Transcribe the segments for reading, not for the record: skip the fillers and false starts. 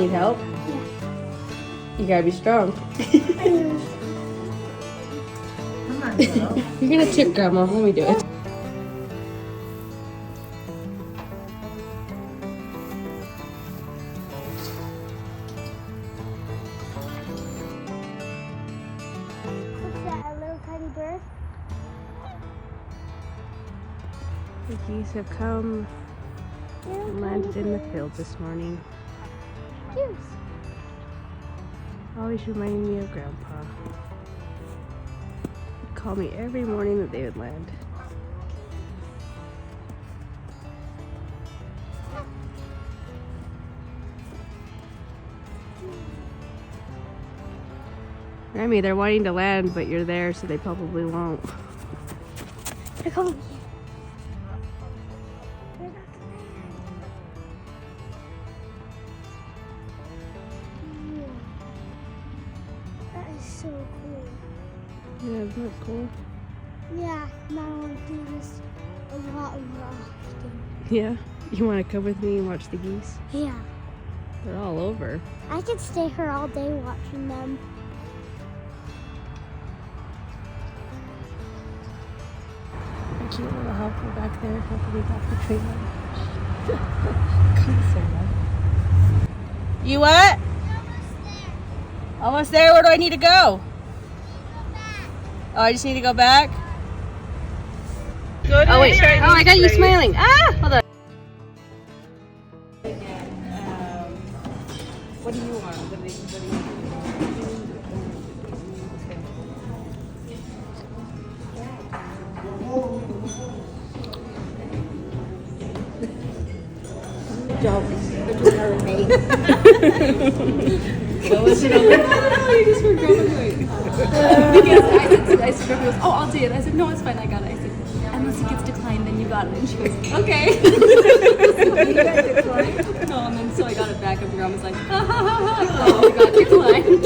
need help? Yeah. You gotta be strong. Come on, girl. You're gonna trick Grandma. Let me do it. What's that, a little tiny bird? The geese have come and landed in the field this morning. Goose. Always reminding me of Grandpa. He'd call me every morning that they would land. Remy, they're wanting to land, but you're there, so they probably won't. They're coming. That is so cool. Yeah, isn't that cool? Yeah, now I want to do this a lot more often. Yeah? You want to come with me and watch the geese? Yeah. They're all over. I could stay here all day watching them. A cute little helper back there helping me off the trailer. You what? Almost there. Where do I need to go? Oh, I just need to go back? Oh, wait. Oh, I got you smiling. Ah! Hold on. What do you want? What do you Job. Between her and me. What was it over? You just were going away. I said, Grandma goes, oh, I'll do it. I said, no, it's fine, I got it. I said, unless it gets declined, then you got it. And she goes, okay. So you got declined? No, and then so I got it back, and Grandma was like, ha ha ha ha. Oh, it got declined.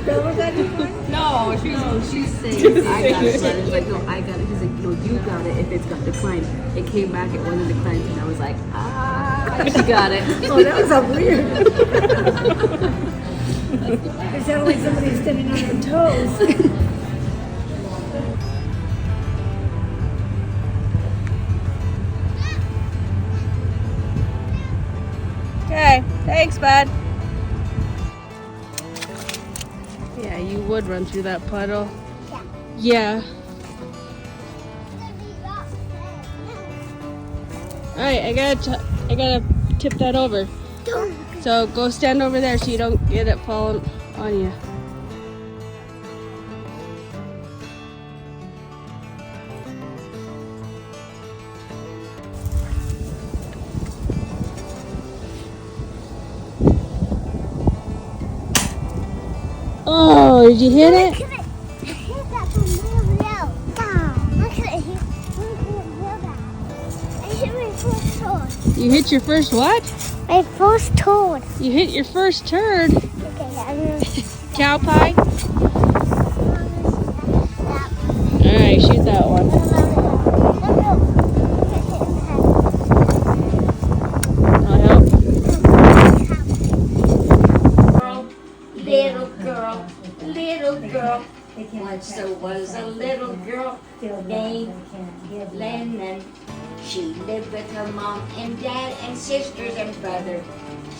Grandma got declined? No, she's saying, I got it. She's like, no, I got it. She's like, no, you got it if it's got declined. It came back, it wasn't declined, and I was like, she got it. Oh, that was so weird. It sounded like somebody standing on their toes. Okay, thanks, bud. Yeah, you would run through that puddle. Yeah. All right, I gotta tip that over. So go stand over there so you don't get it falling on you. Oh, did you hit it? I hit that from real low. Wow. I couldn't hit that. I hit my first toad. You hit your first what? My first toad. You hit your first turd. Okay, I'm gonna Cow pie? that one. Alright, shoot that one. No. I'll help. Little girl. Once there was a little girl named Lennon. She lived with her mom and dad and sisters and brothers.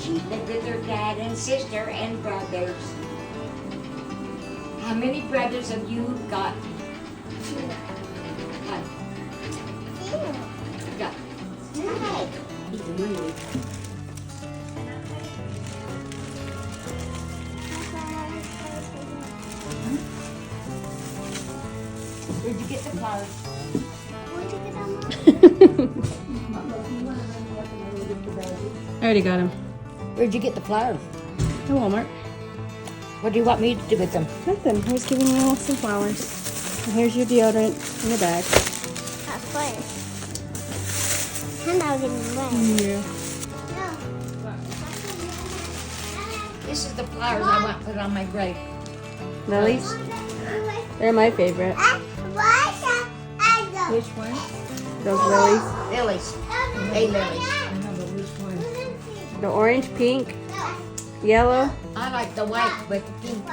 She lived with her dad and sister and brothers. How many brothers have you got? Got. Eat the money. Where'd you get the flowers? Where'd you get that, Mom? I already got him. Where'd you get the flowers? To Walmart. What do you want me to do with them? Nothing. I was giving you some flowers. And here's your deodorant in the bag. That's fine. And I'll get in the way. Yeah. No. This is the flowers I want put on my grave. Lilies? They're my favorite. Which one? Those lilies. Lilies. Hey, lilies. I know, but which one? The orange, pink, Yellow? I like the white with the pink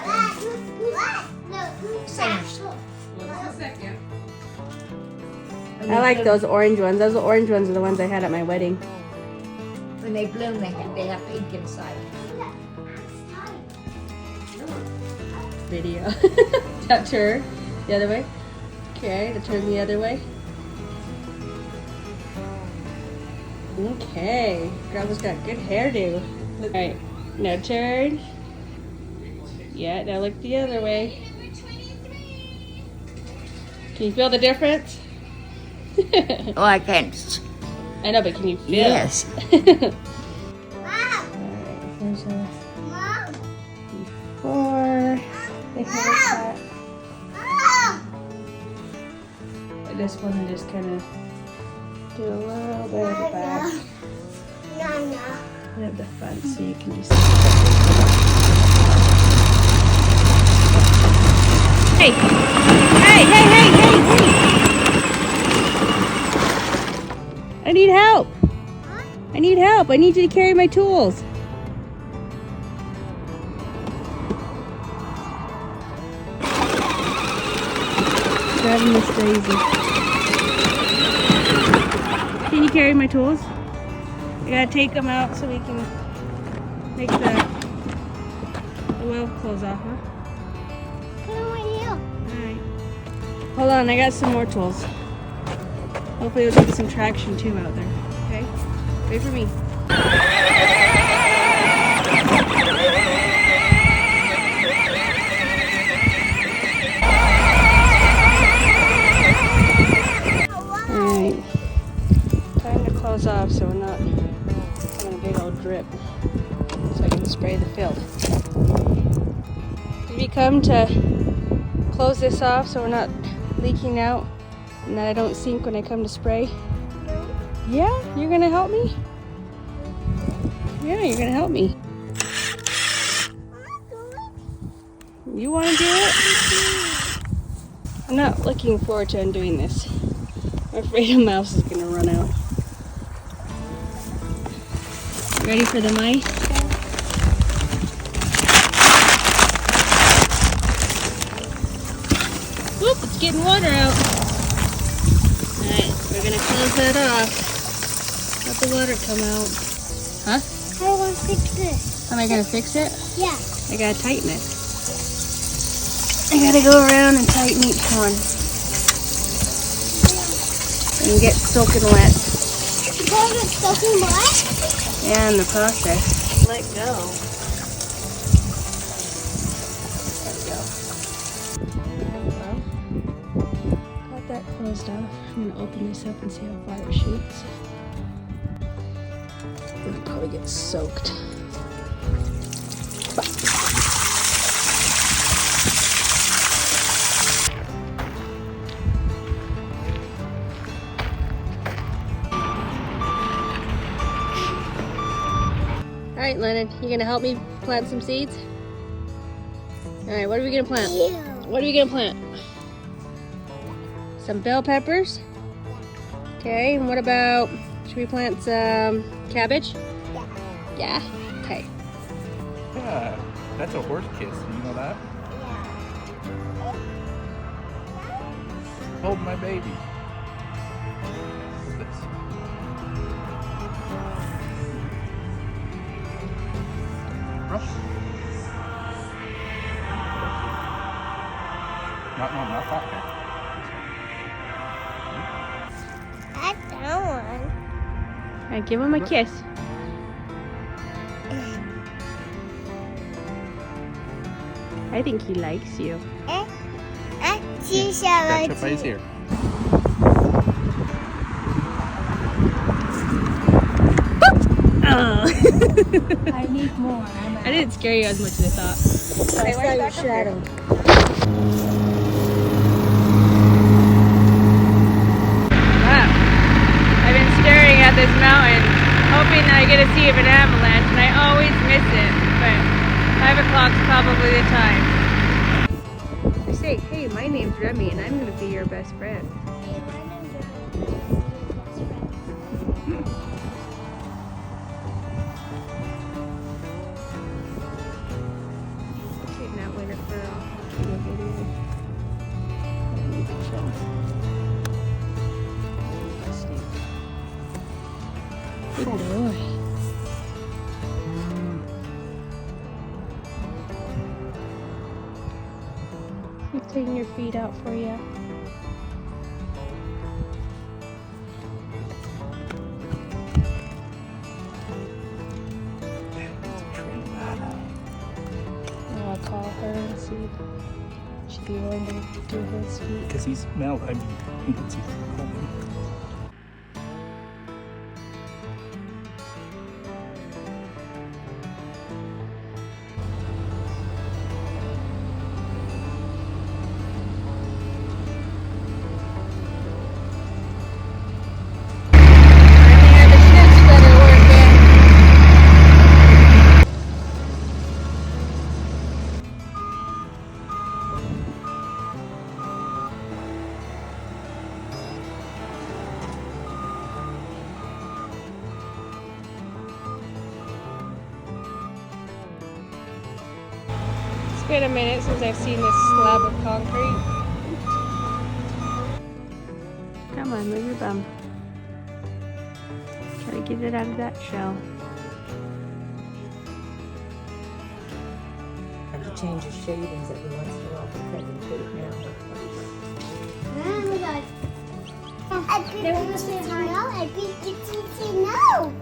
centers. I like those orange ones. Those orange ones are the ones I had at my wedding. When they bloom, they have pink inside. Video. Now turn the other way. Okay, to turn the other way. Okay, Grandma's got good hairdo. Alright, now turn. Yeah, now look the other way. Can you feel the difference? Oh, I can't. I know, but can you feel Yes. it? Alright, here's a before the haircut. This one I just kind of do a little bit of the back. And of the front so you can just Hey! Hey, hey, hey, hey, hey! I need help! I need help! I need you to carry my tools. Grabbing Miss Daisy. Can you carry my tools? I gotta take them out so we can make the wheel close off, huh? Alright. Hold on, I got some more tools. Hopefully it'll take some traction too out there. Okay? Wait for me. Alright. Time to close off so we're not having a big old drip. So I can spray the field. Did we come to close this off so we're not leaking out and that I don't sink when I come to spray? Yeah? You're gonna help me? Yeah, you're gonna help me. You wanna do it? I'm not looking forward to undoing this. I'm afraid a mouse is gonna run out. Ready for the mice? Whoop, it's getting water out. Alright, we're gonna close that off. Let the water come out. Huh? I want to fix this. Am I gonna fix it? Yeah. I gotta tighten it. I gotta go around and tighten each one. And get soaking wet. You gotta get soaking wet? Yeah, in the process. Let go. Got that closed off. I'm gonna open this up and see how far it shoots. It'll probably get soaked. Alright, Lennon, you gonna help me plant some seeds? Alright, what are we gonna plant? What are we gonna plant? Some bell peppers? Okay, and what about, should we plant some cabbage? Yeah. Yeah? Okay. Yeah, that's a horse kiss. You know that? Hold my baby. What's this? Brush. Not that one. That's that one. Alright, give him a kiss. I think he likes you. Ketchup is here. Oh. I need more. I didn't scare you as much as I thought. I saw your shadow. Wow. I've been staring at this mountain, hoping that I get to see an avalanche, and I always miss it. But 5 o'clock's probably the time. I say, hey, my name's Remy, and I'm going to be your best friend. Good boy. I'm taking your feet out for you. I'll call her and see if she'd be willing to do his feet. Because he's smelled. I mean, he can see coming. It's been a minute since I've seen this slab of concrete. Come on, move your bum. Try to get it out of that shell. Have to change the shavings every once in a while because they put it now. Oh my god. They want to say hi. No, I beat no.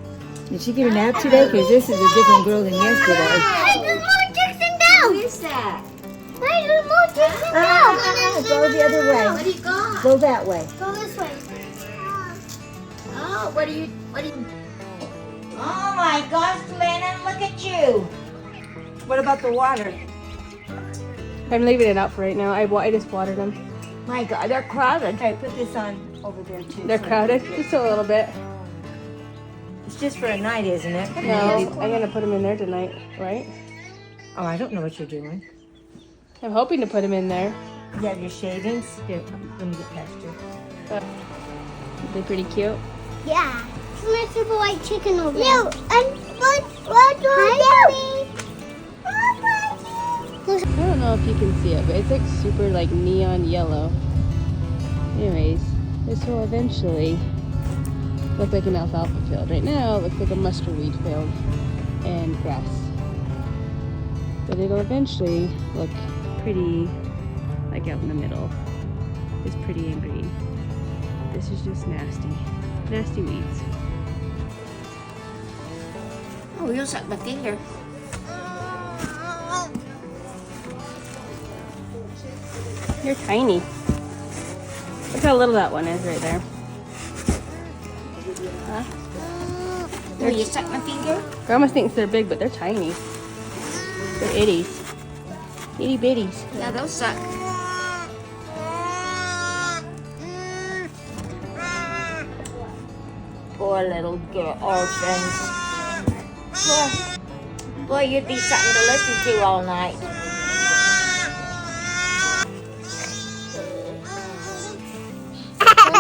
Did she get a nap today? Because this is a different girl than yesterday. Hey, there's more chicks and down. What is that? Hey, there's more chicks and down. Go the other way. What do you got? Go that way. Go this way. Oh, what do you? Oh my gosh, Lennon, look at you. What about the water? I'm leaving it out for right now. I just watered them. My God, they're crowded. Hey, put this on over there too. They're crowded, just a little bit. It's just for a night, isn't it? No, I'm gonna put them in there tonight, right? Oh, I don't know what you're doing. I'm hoping to put them in there. You have your shavings? Here, let me get past you. They're pretty cute. Yeah. It's my super white chicken over there. You, and what do I do? I don't know if you can see it, but it's like super like neon yellow. Anyways, this will eventually look like an alfalfa field. Right now, it looks like a mustard weed field and grass. But it'll eventually look pretty, like out in the middle. It's pretty and green. This is just nasty. Nasty weeds. Oh, you suck my finger. You're tiny. Look how little that one is right there. Huh? Oh, you suck my finger? Grandma thinks they're big, but they're tiny. They're itties. Itty bitties. Yeah, they'll suck. Poor little girl orphans. Boy, you'd be something to listen to all night.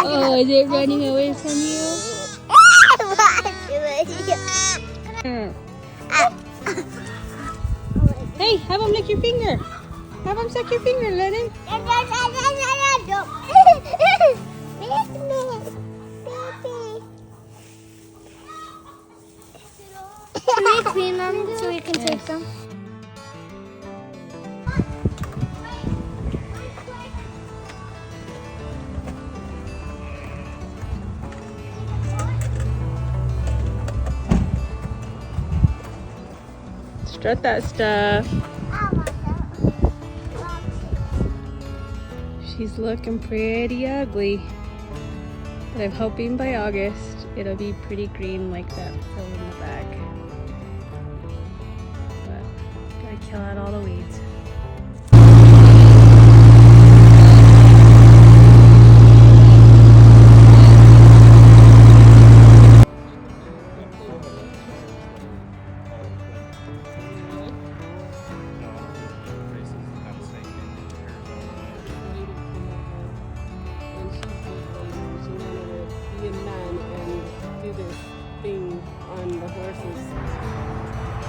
Oh, is it running away from you? Hey, have him lick your finger. Have him suck your finger, Lennon. Can we clean them so we can take them? Strut that stuff. She's looking pretty ugly. But I'm hoping by August it'll be pretty green like that fill in the back. But gotta kill out all the weeds.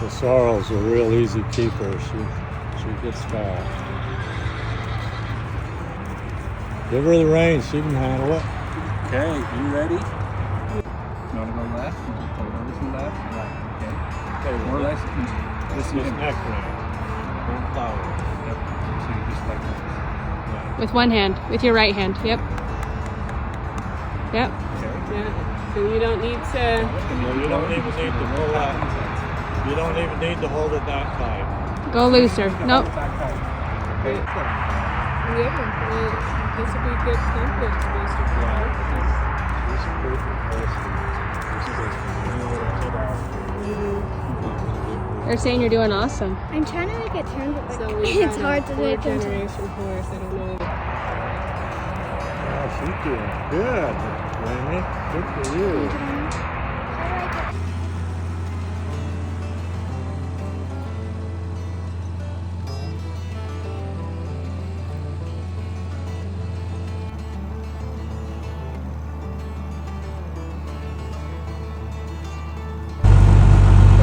The sorrel's a real easy keeper. She gets fast. Give her the reins, she can handle it. Okay, you ready? You want to go left? You just pull over to left. Okay. More or less. This is neck round. Don't flower. Yep. So you just like this. With one hand, with your right hand. Yep. Yep. Okay. Yeah. So you don't need to. You don't even need to pull that. You don't even need to hold it that tight. Go looser. Nope. Okay. Yeah. Well, this would be good confidence booster for her. This is perfect. They're saying you're doing awesome. I'm trying to make it turn, but like, So we it's hard to make it turn. generation horse. I don't know. Oh, she's doing good, Rainy. Good for you.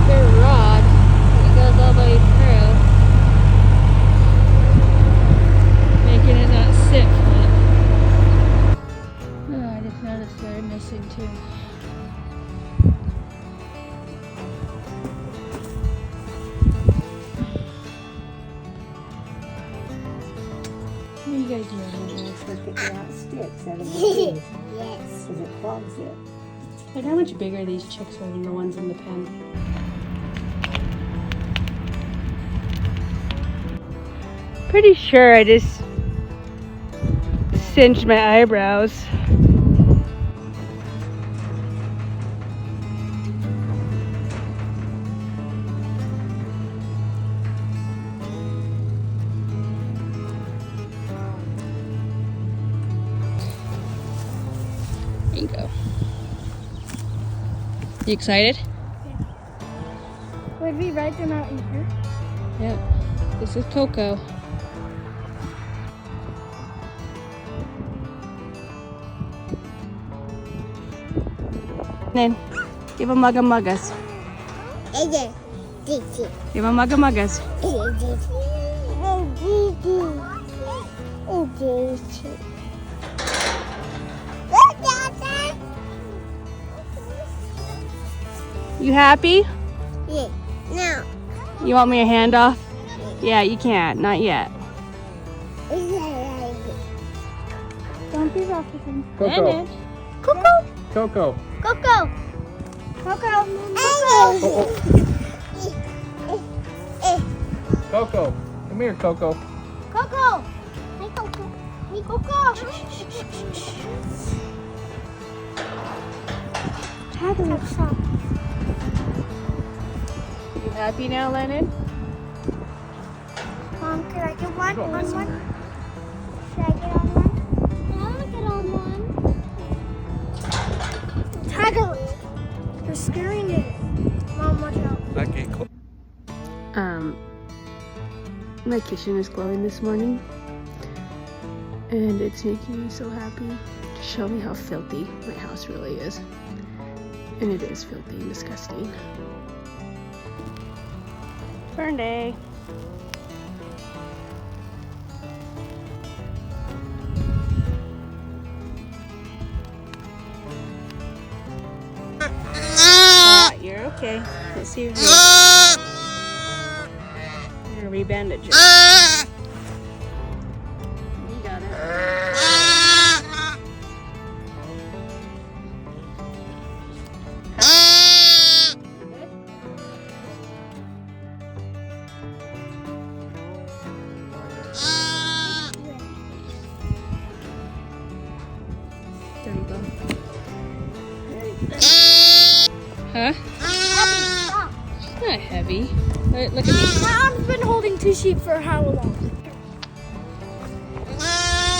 Their rod, it goes all the way through, making it not sit flat. Oh, I just noticed they're missing too. What are you guys doing? Picking out sticks out of the trees Yes. because it clogs it. Like, how much bigger these chicks are than the ones in the pen? Pretty sure I just singed my eyebrows. There you go. You excited? Would we ride them out in here? Yep. This is Coco. Then give a mugga muggas. Give a mugga muggas. You happy? Yeah. No. You want me a hand off? Yeah, you can't. Not yet. Don't be rough with him. Coco. Coco. Coco. Coco. Coco. Coco. Come here, Coco. Coco. Hey, Coco. Hey, Coco. Stop. You happy now, Lennon? Mom, can I get one? On one? Should I get on one? I want to get on one. Tiger! You're scaring it. Mom, watch out. Okay, cool. My kitchen is glowing this morning, and it's making me so happy to show me how filthy my house really is. And it is filthy and disgusting. Burn day. You're okay. Let's see if you're gonna rebandage it. You got it. There you go. Huh? It's not heavy. Look at me. My arm's been holding two sheep for how long?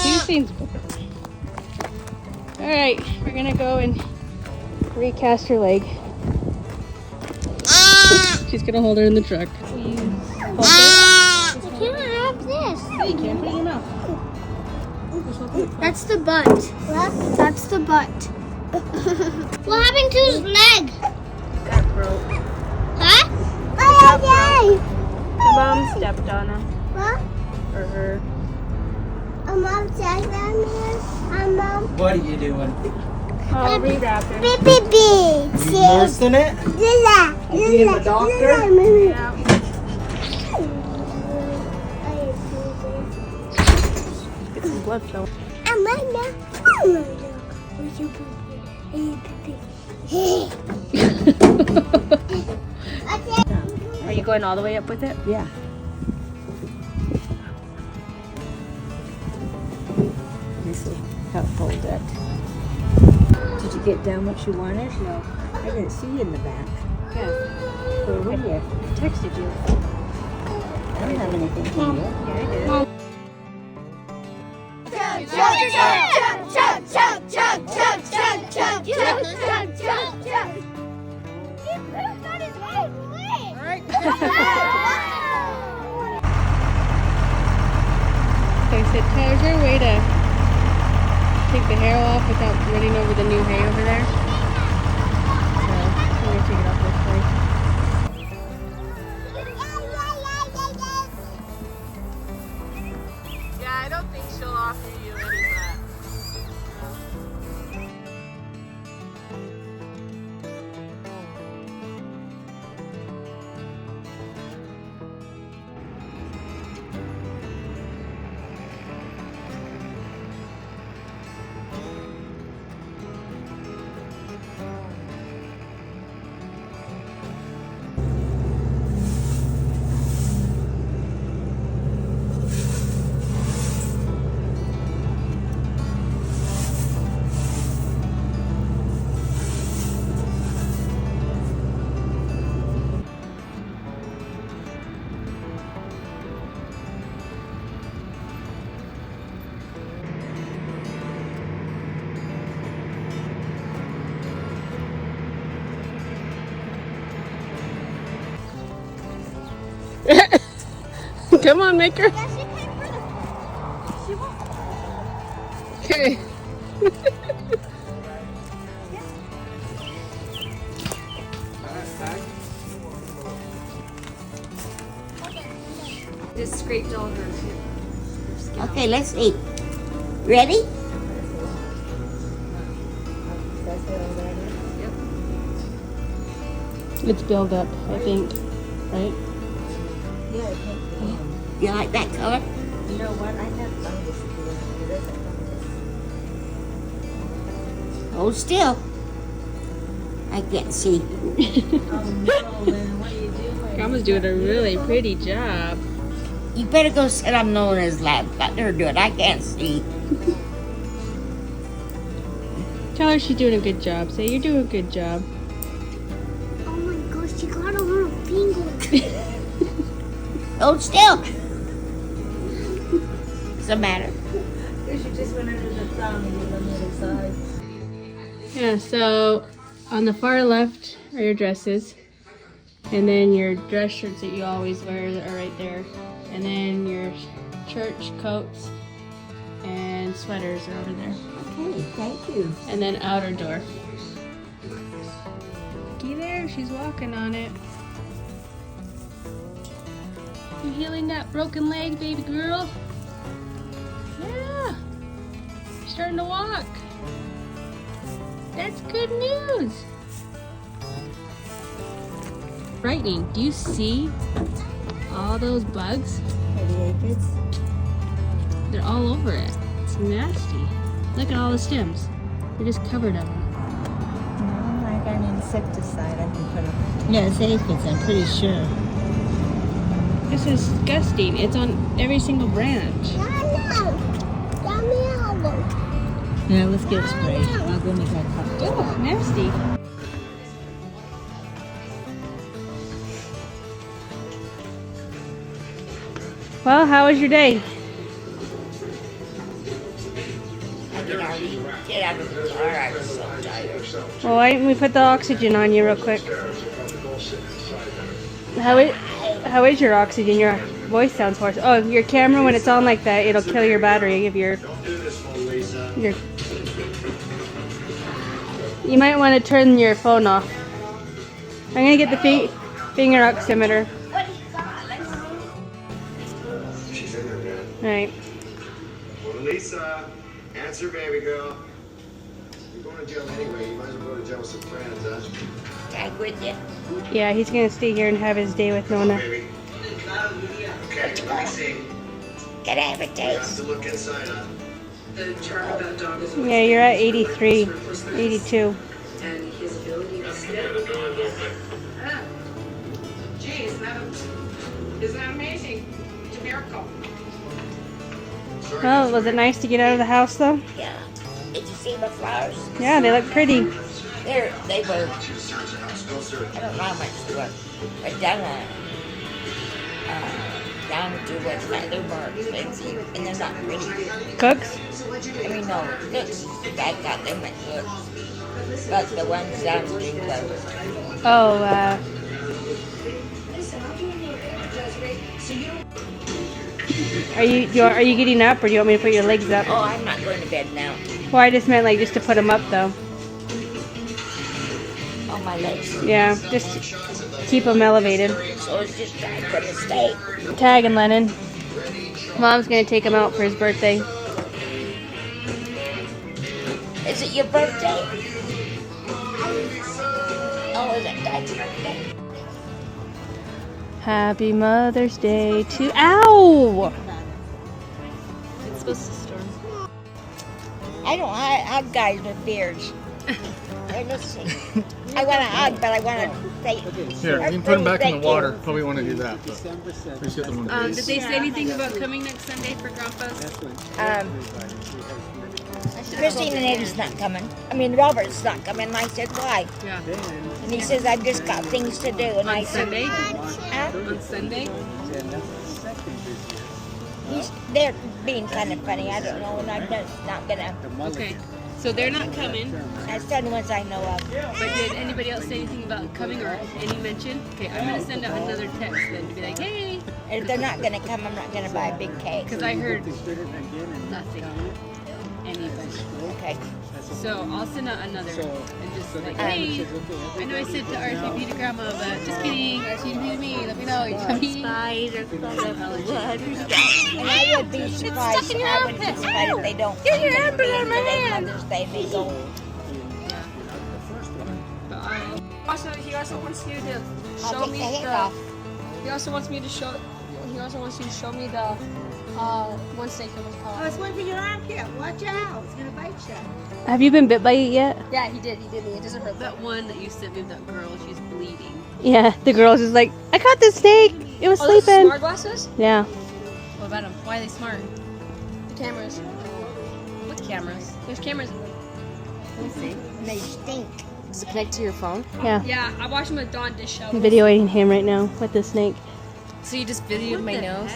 These things. All right, we're gonna go and recast her leg. She's gonna hold her in the truck. Will you hold it? I can't have this. Yeah, you can. Put it in your mouth. That's the butt. What? That's the butt. What happened to his leg? Got broke. Huh? Mom stepped on him. What? Or her. Mom said that, Mom. Mom. What are you doing? I'll rewrap him. Beep, beep, beep. You nursing it? Lila, Being the doctor? Yeah. Get some blood flow. Amanda. Are you going all the way up with it? Yeah. This will help hold it. Did you get down what you wanted? No. I didn't see you in the back. Yeah. Where were you? I texted you. I don't have anything for you. Yeah, I did. They said, Tyler, is there a way to take the hair off without running over the new hay over there? So, I'm going to take it off this way. Yeah, I don't think she'll offer you any of that. Come on, Maker. Okay. Just scraped all her skin. Okay, let's eat. Ready? It's build up, I think, right? Yeah, I think You like that color? you know what? I have fungus here. There is a fungus. Hold still. I can't see. Oh no, Lynn, what are you doing? Grandma's doing a really pretty job. You better go sit on Nona's lap. Let her do it. I can't see. Tell her she's doing a good job. Say you're doing a good job. Oh my gosh, she got a little finger. Hold still. What's the matter? Because you just went under the thumb and you're on the other side. Yeah, so on the far left are your dresses. And then your dress shirts that you always wear are right there. And then your church coats and sweaters are over there. Okay, thank you. And then outer door. Looky there, she's walking on it. You healing that broken leg, baby girl? Yeah. You're starting to walk. That's good news. Frightening. Do you see all those bugs? Are the aphids? They're all over it. It's nasty. Look at all the stems. They're just covered of them. No, I got an insecticide I can put on. Yeah, it's aphids, I'm pretty sure. This is disgusting. It's on every single branch. Yeah, let's get it sprayed. I'll go make that cocktail. Oh, nasty. Well, how was your day? Get out of the car. I'm so tired. Well, why don't we put the oxygen on you real quick? How is your oxygen? Your voice sounds hoarse. Oh, your camera, when it's on like that, it'll kill your battery of your... You might want to turn your phone off. I'm going to get the finger oximeter. She's in there, man. Alright. Lisa, answer, baby girl. You're going to jail anyway. You might as well go to jail with some friends, huh? Tag with you. Yeah, he's gonna stay here and have his day with Nona. Baby. Okay, let me see. Gotta have a You have taste. to look inside, huh? The charm of that dog is Yeah, you're at 83, 82. and his ability to sit. Ah. Gee, isn't that amazing? It's a miracle. Well, was it nice to get out of the house though? Yeah. Did you see the flowers? Yeah, they look pretty. They were, To search the house. Go search. I don't know how much they were, but down to what's that, they're more expensive, and they're not pretty. Cooks? I mean, no, looks, I got them at looks, but the ones down to close. Oh, are you getting up, or do you want me to put your legs up? Oh, I'm not going to bed now. Well, I just meant like just to put them up though. On my legs. Yeah, just keep them elevated. So it's just I'm going to stay. Tag and Lennon. Mom's gonna take him out for his birthday. Is it your birthday? Oh, is it Dad's birthday? Happy Mother's Day to Ow! It's supposed to storm. I don't hug guys with beards. Hey, listen. I want to hug, but I want to say. Here, you can put them back in the water. Probably want to do that. But let's get them on Did they say anything about coming next Sunday for Grandpa's? Christine and Eddie's not coming. I mean, Robert's not coming. And I said, why? Yeah. And he says, I've just got things to do. And I On said, Sunday? huh? On Sunday? They're being kind of funny. I don't know. And I'm just not going to. Okay. So they're not coming. That's the only ones I know of. But did anybody else say anything about coming or any mention? Okay, I'm going to send out another text then to be like, hey. And if they're not going to come, I'm not going to buy a big cake. Because I heard nothing. Anybody. Okay. So I'll send out another and just like, hey, I know I said to RSVP to Grandma, but just kidding. RSVP to me. Let me know. You coming? And I would be surprised. I would be surprised if they don't. Get your apple on my hand. Mother's Day, they go. Also, he also wants you to I'll show take me the head off. He also wants me to show. He also wants you to show me the one steak that was called. it's one for your armpit. Watch out. It's going to bite you. Have you been bit by it yet? Yeah, he did. It doesn't hurt. That one that you sent me, that girl, she's bleeding. Yeah, the girl's just like, I caught this snake. It was Oh, those sleeping. smart glasses? Yeah. What about them? Why are they smart? The cameras. What cameras? There's cameras. And they stink. Does it connect to your phone? Yeah. Yeah, I watched him with Dawn Dish Show. I'm videoing him right now with the snake. So you just videoed my nose?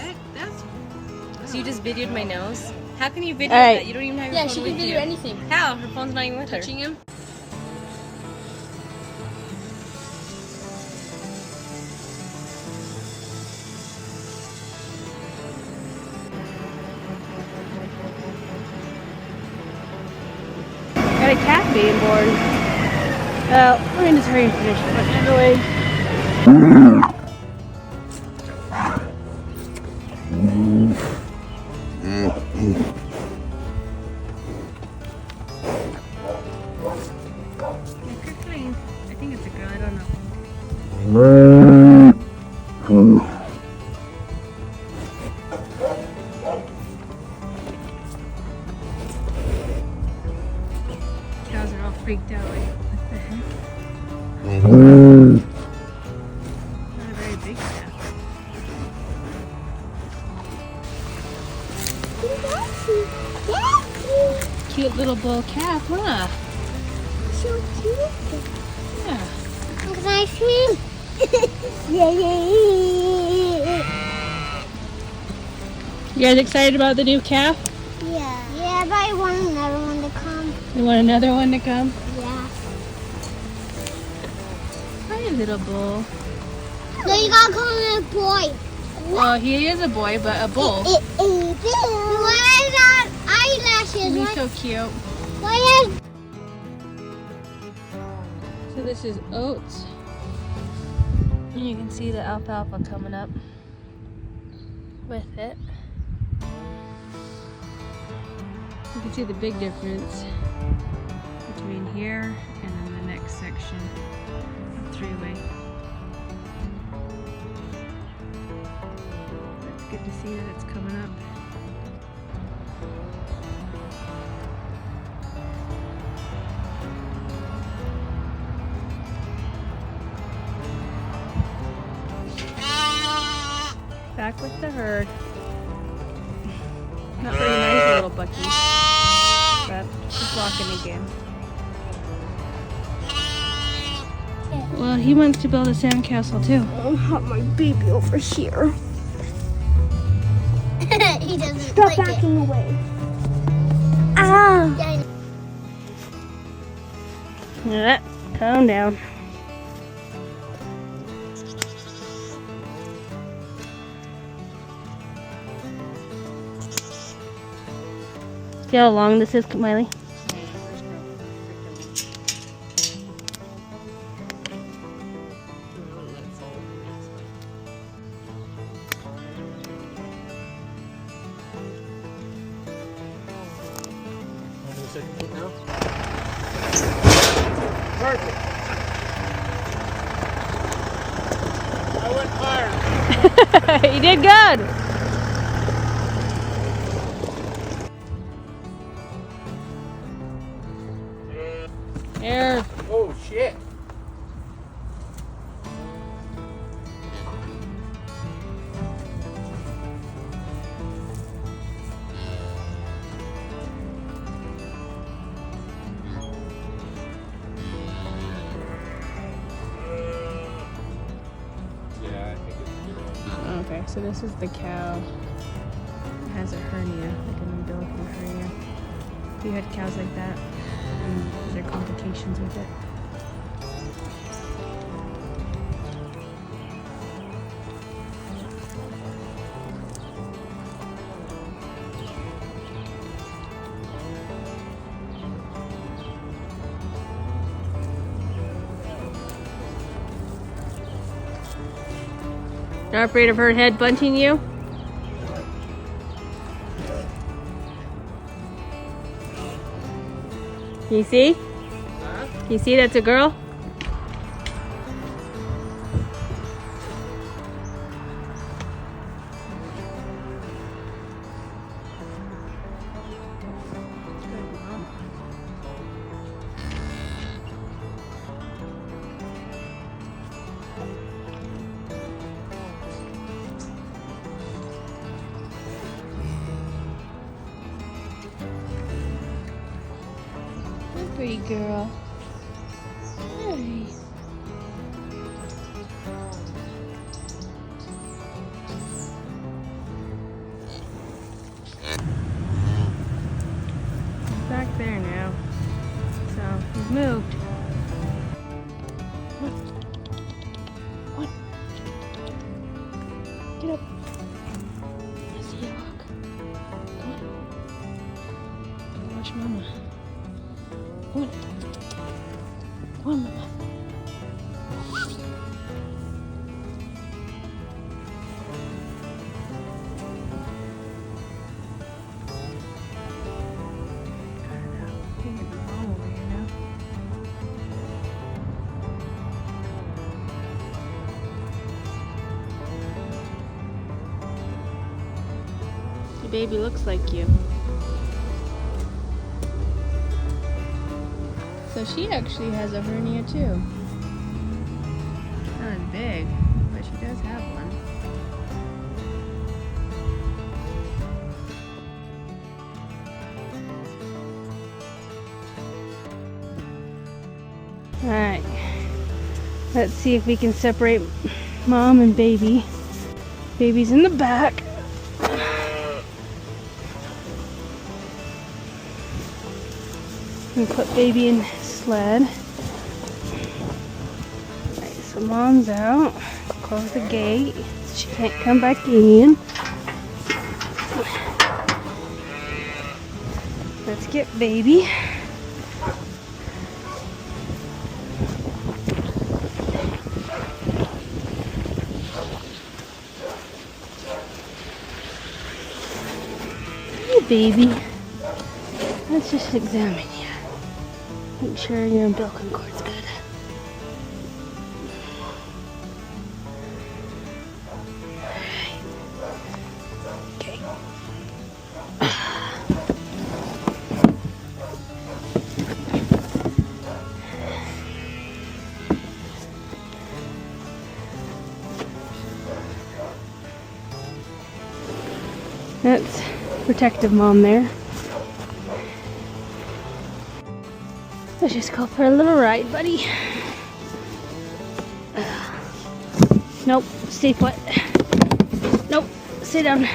So you just videoed my nose? How can you video All right. that? You don't even have your Yeah, phone she can with video you. anything. How? Her phone's not even with her. Touching him. Got a cat being born. Well, we're gonna just hurry and finish putting it away. I think it's a girl, I don't know. Cows are all freaked out, like, what the heck? Not a very big cat. Cute little bull calf, huh? So cute. Yeah. Can I see? Yeah. You guys excited about the new calf? Yeah, but I want another one to come. You want another one to come? Yeah. Hi, little bull. No, you gotta call him a boy. Well, he is a boy, but a bull. Why is that eyelashes? He's so cute. Why is So this is oats. And you can see the alfalfa coming up with it. You can see the big difference between here and then the next section of three-way. It's good to see that it's coming up. Back with the herd. Not very nice, little Bucky. But he's walking again. Well, he wants to build a sandcastle too. I'll have my baby over here. He doesn't Stop like backing it. away. Ah! Yeah, calm down. See how long this is, Miley? Perfect. I went hard. You did good. Air. Oh shit. Okay, so this is the cow. It has a hernia, like an umbilical hernia. If you had cows like that, is there complications with it? Not afraid of her head bunting you? You see? Huh? You see that's a girl? Pretty girl. Hey. He's back there now. So he's moved. What? Get up. I see you walk. Come on. Watch Mama. Come on. Come on, Mama. Your baby looks like you. So she actually has a hernia too. Not as big, but she does have one. Alright, let's see if we can separate Mom and baby. Baby's in the back. And put baby in sled. Alright, so Mom's out. Close the gate. She can't come back in. Let's get baby. Hey baby. Let's just examine you. Make sure your umbilical cord's good. Okay. That's protective mom there. Let's just go for a little ride, buddy. Nope, stay put. Nope, sit down.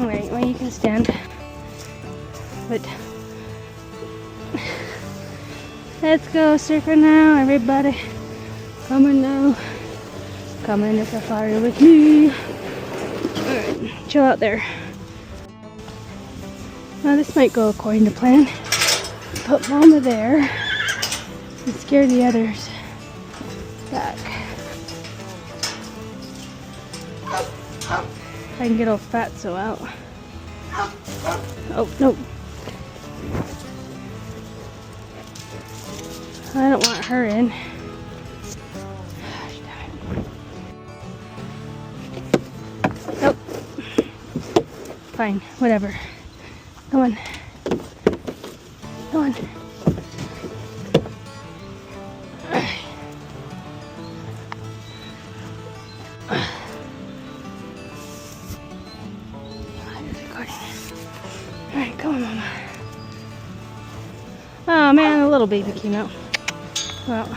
Alright, well you can stand. But let's go surfing now, everybody. Come on now. Come in the safari with me. Alright, chill out there. Well, this might go according to plan. Put Mama there and scare the others back. I can get old Fatso out. Oh, no. I don't want her in. Nope. Fine, whatever. Come on. Come on. Alright, come on, Mama. Oh man, a little baby came out. Well.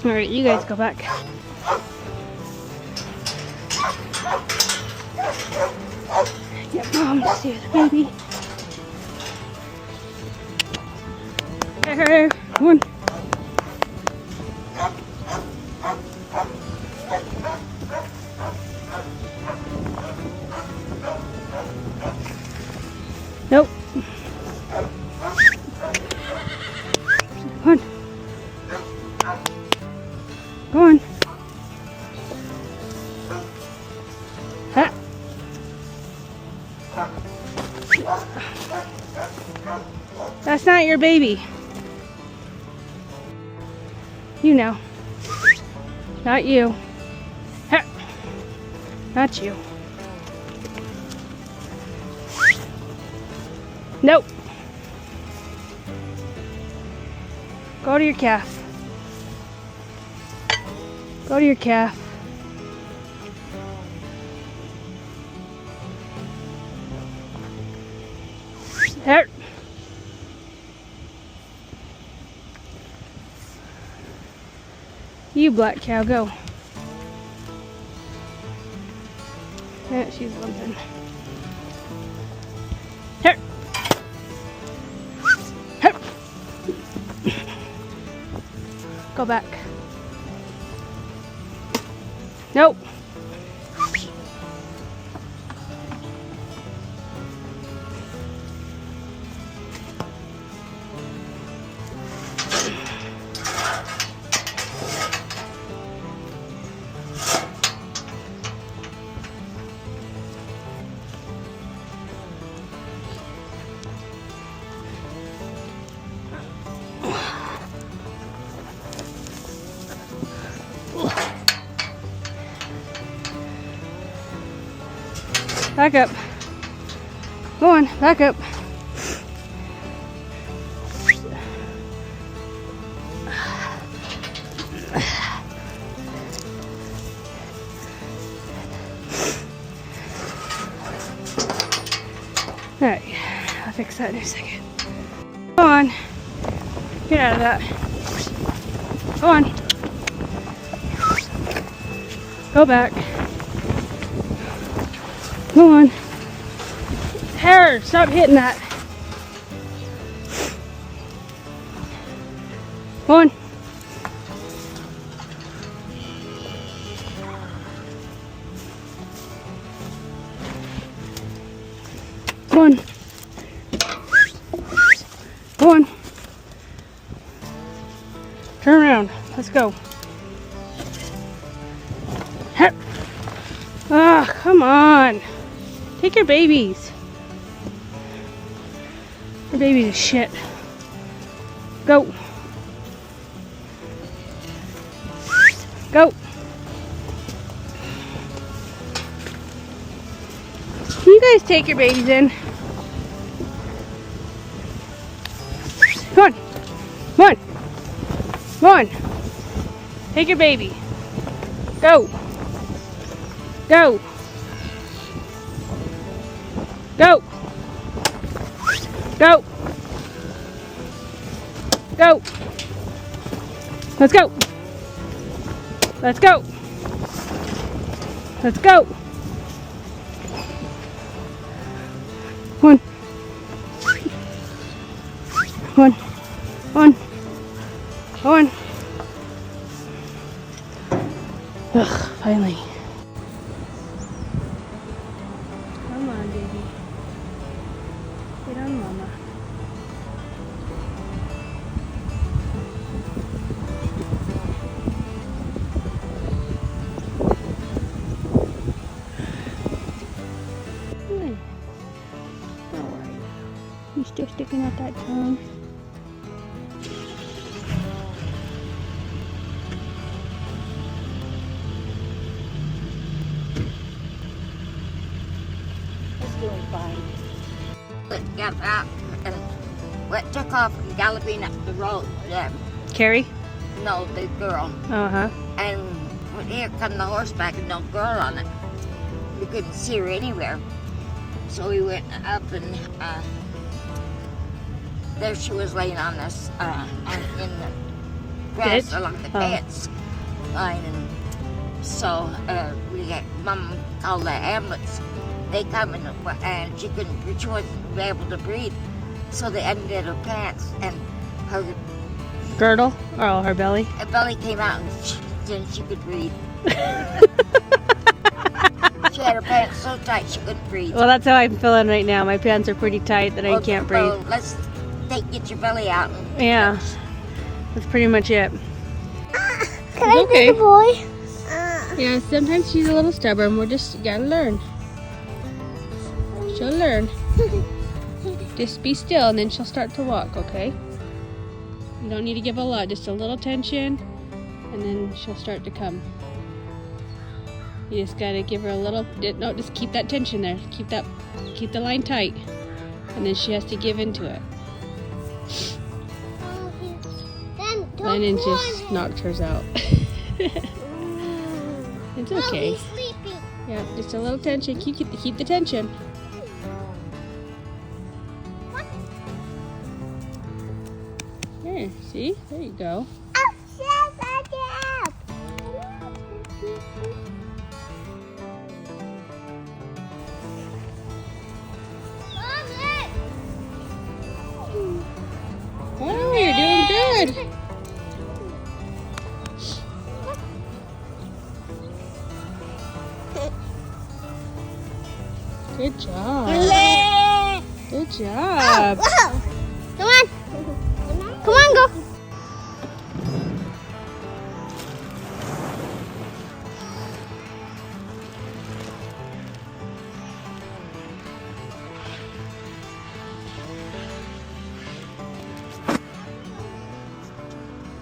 Alright, you guys go back. Get Mom to see the baby. Hey, one. Nope. One. Go on. Ha. That's not your baby. You know. Not you. Ha. Not you. Nope. Go to your calf. Go to your calf. There. You black cow, go. Yeah, she's limping. Here. Here. Go back. Nope. Back up. Go on, back up. Alright, I'll fix that in a second. Go on. Get out of that. Go on. Go back. Go on. Hair, stop hitting that. Go on. Go on. Go on. Let's go. Ah, come on. Take your babies. Your babies are shit. Go. Go. Can you guys take your babies in? Come on. Come on. Come on. Take your baby. Go. Go. Go. Go. Go. Let's go. Let's go. Let's go. One. One. One. One. Ugh, finally. Come on, baby. Get on, mama. Good. Don't worry. You still sticking out that tongue? Doing fine. Got out and took off and galloping up the road. Carrie? No, the girl. Uh-huh. And here come the horseback and no girl on it. We couldn't see her anywhere. So we went up and there she was laying on this in the grass Ditch? along the fence line. And so we got Mom called the ambulance. They come and she couldn't, she wasn't able to breathe. So they undid her pants and her Girdle? Oh, her belly? belly came out and then she could breathe. She had her pants so tight she couldn't breathe. Well, that's how I'm feeling right now. My pants are pretty tight that I can't breathe. Well, let's get your belly out. And Yeah. That's pretty much it. Can I Okay. be the boy? Yeah, sometimes she's a little stubborn. We're just gotta learn. She'll learn. Just be still and then she'll start to walk, okay? You don't need to give a lot, just a little tension and then she'll start to come. You just gotta give her a little, no, just keep that tension there. Keep the line tight. And then she has to give into it. Then don't Lennon go just on knocked hers out. It's him. okay. Oh, he's sleeping. Yeah, just a little tension. Keep the tension. There, see? There you go. Oh, shut back up. Oh, you're doing good. Good job. Good job. Whoa. Come on. Come on, go.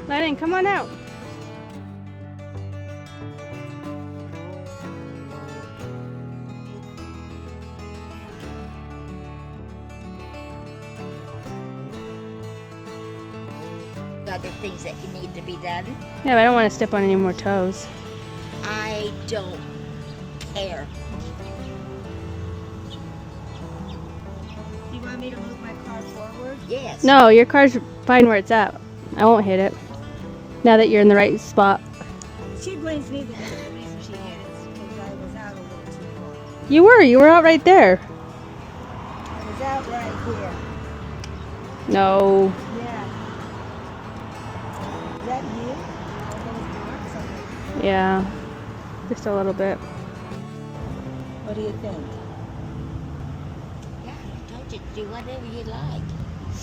Lennon, come on out. other things that need to be done. Yeah, but I don't want to step on any more toes. I don't care. You want me to move my car forward? Yes. No, your car's fine where it's at. I won't hit it. Now that you're in the right spot. She blames me because the reason she hit is because I was out a little too far. You were out right there. I was out right here. No. Yeah. Is that you? Are those marks on it? Yeah. Just a little bit. What do you think? Yeah, I told you to do whatever you like.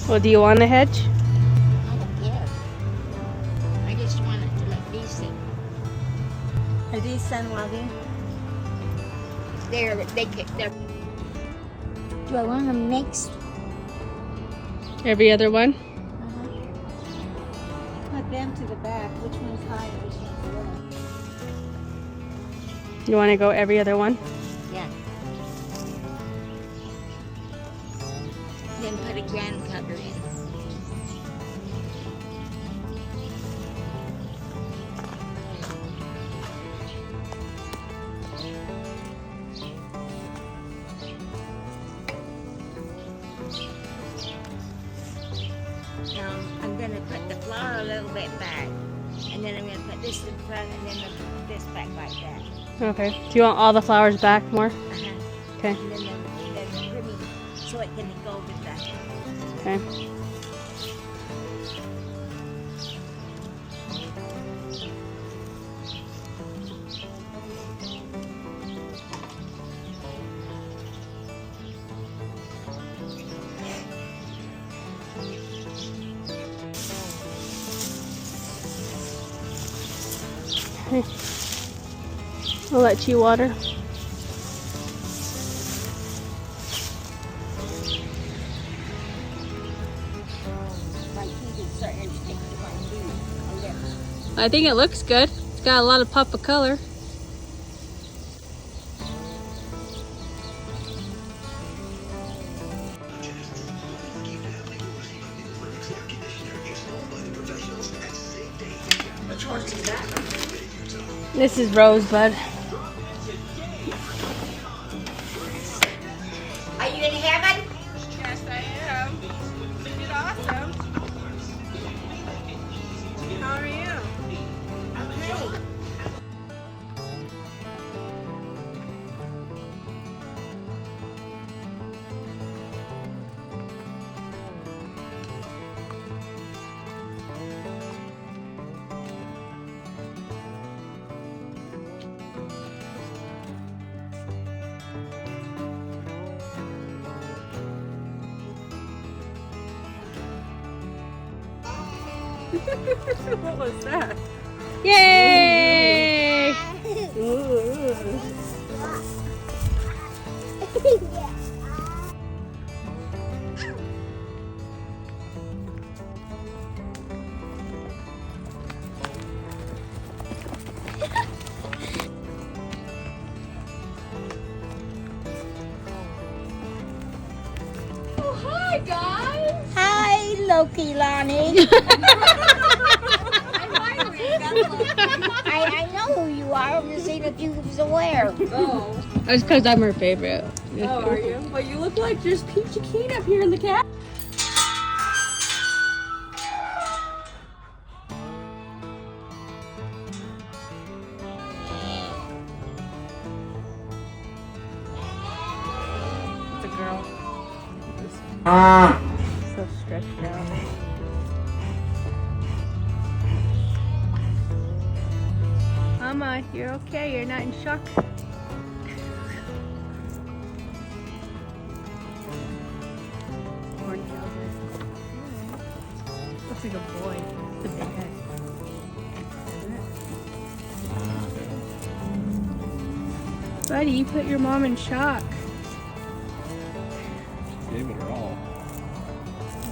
Well, do you want a hedge? I don't care. I just wanted to let Are these sun loving? They're. Do I want them mixed? Every other one? Put them to the back. Which one's higher? Which one's lower? You want to go every other one? Yeah. Then put a ground cover in. Now I'm going to put the flower a little bit back. And then I'm going to put this in front and then this back like that. Okay. Do you want all the flowers back more? Uh-huh. Okay. And then the trimming so it can go with that. Okay. Okay. I'll let you water. My teeth is starting to stick to my teeth. My lips. I think it looks good. It's got a lot of pop of color. This is Rosebud. Are you in heaven? Yes, I am. You did awesome. How are you? Okay. What was that? Yay! Hi, guys. Hi, Loki Lonnie. I know who you are. I'm just seeing if you was aware. Oh. That's because I'm her favorite. Oh, are you? But you look like there's Peachy Keen up here in the cat. It's a girl. So stretched out. Mama, you're okay. You're not in shock. Looks like a boy. It's a big head. Buddy, you put your mom in shock. Gave it her all.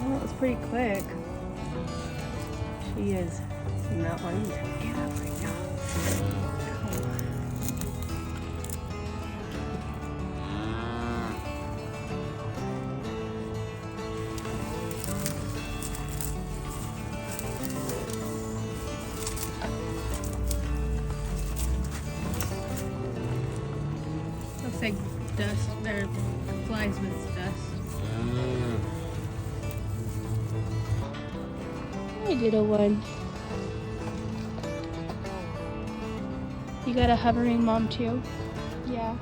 Well, that was pretty quick. She is not wanting to get up right now. Looks like dust, or flies with dust. Hi, little one. You got a hovering mom too? Yeah.